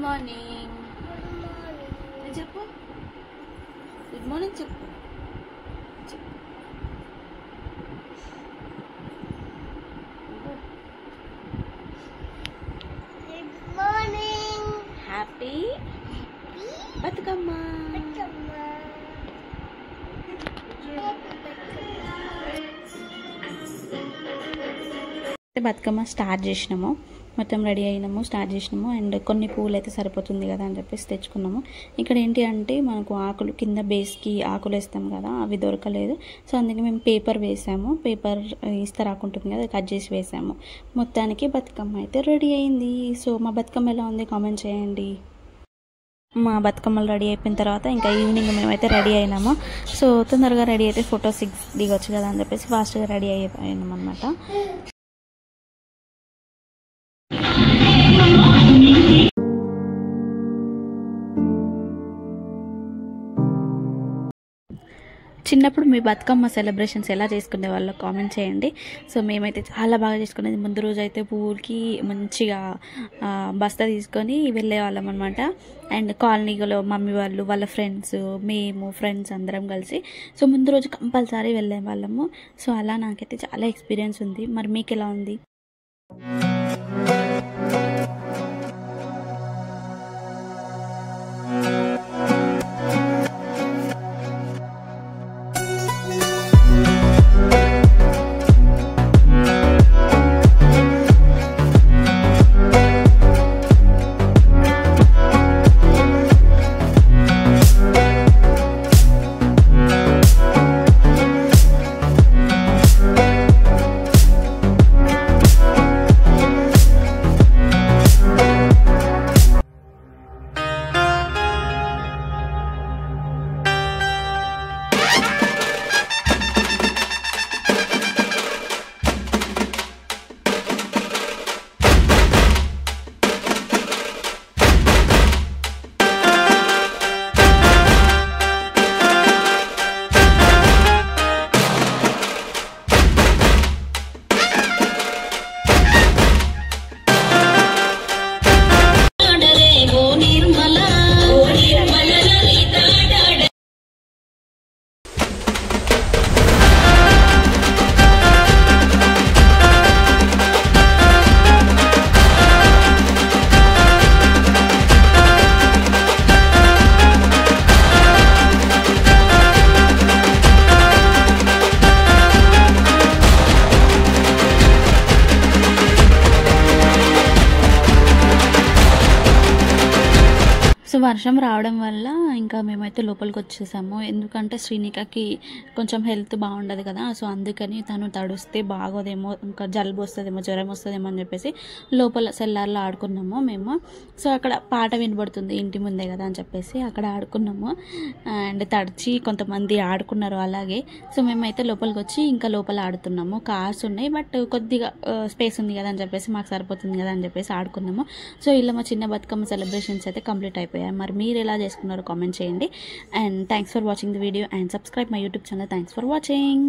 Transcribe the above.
Morning చెప్పు. Good morning చెప్పు. Good morning. Happy Bathukamma. Bathukamma start చేసినాము, మొత్తం రెడీ అయినాము, స్టార్ట్ చేసినాము. అండ్ కొన్ని పూలు అయితే సరిపోతుంది కదా అని చెప్పేసి తెచ్చుకున్నాము. ఇక్కడ ఏంటి అంటే మనకు ఆకులు కింద బేస్కి ఆకులు వేస్తాం కదా, అవి దొరకలేదు. సో అందుకే మేము పేపర్ వేసాము. పేపర్ ఇస్తరాకుంటుంది కదా, కట్ చేసి వేసాము. మొత్తానికి బతుకమ్మ అయితే రెడీ అయింది. సో మా బతుకమ్మ ఎలా ఉంది కామెంట్ చేయండి. మా బతుకమ్మలు రెడీ అయిపోయిన తర్వాత ఇంకా ఈవినింగ్ మేమైతే రెడీ అయినాము. సో తొందరగా రెడీ అయితే ఫొటోస్ దిగొచ్చు కదా అని చెప్పేసి ఫాస్ట్గా రెడీ అయిపోయినాం అనమాట. చిన్నప్పుడు మీ బతుకమ్మ సెలబ్రేషన్స్ ఎలా చేసుకునే వాళ్ళో కామెంట్ చేయండి. సో మేమైతే చాలా బాగా చేసుకునేది. ముందు రోజు అయితే పూలకి మంచిగా బస్తా తీసుకొని వెళ్ళే వాళ్ళం అనమాట. అండ్ కాలనీలో మమ్మీ వాళ్ళు, వాళ్ళ ఫ్రెండ్స్, మేము ఫ్రెండ్స్ అందరం కలిసి సో ముందు రోజు కంపల్సరీ వెళ్ళే వాళ్ళము. సో అలా నాకైతే చాలా ఎక్స్పీరియన్స్ ఉంది. మరి మీకు ఎలా ఉంది? సో వర్షం రావడం వల్ల ఇంకా మేమైతే లోపలికి వచ్చేసాము. ఎందుకంటే శ్రీనికకి కొంచెం హెల్త్ బాగుండదు కదా, సో అందుకని తను తడుస్తే బాగోదేమో, ఇంకా జలుబు వస్తుందేమో, జ్వరం వస్తుందేమో అని చెప్పేసి లోపల సెల్లార్లో ఆడుకున్నాము మేము. సో అక్కడ పాట వినబడుతుంది ఇంటి ముందే కదా అని చెప్పేసి అక్కడ ఆడుకున్నాము. అండ్ తడిచి కొంతమంది ఆడుకున్నారు అలాగే. సో మేమైతే లోపలికి వచ్చి ఇంకా లోపల ఆడుతున్నాము. కార్స్ ఉన్నాయి బట్ కొద్దిగా స్పేస్ ఉంది కదా అని చెప్పేసి మాకు సరిపోతుంది కదా అని చెప్పేసి ఆడుకున్నాము. సో ఇలా మా చిన్న బతుకమ్మ సెలబ్రేషన్స్ అయితే కంప్లీట్ అయిపోయాయి. మరి మీరు ఎలా చేసుకున్నారో కామెంట్ చేయండి. And thanks for watching the video and subscribe my YouTube channel. Thanks for watching.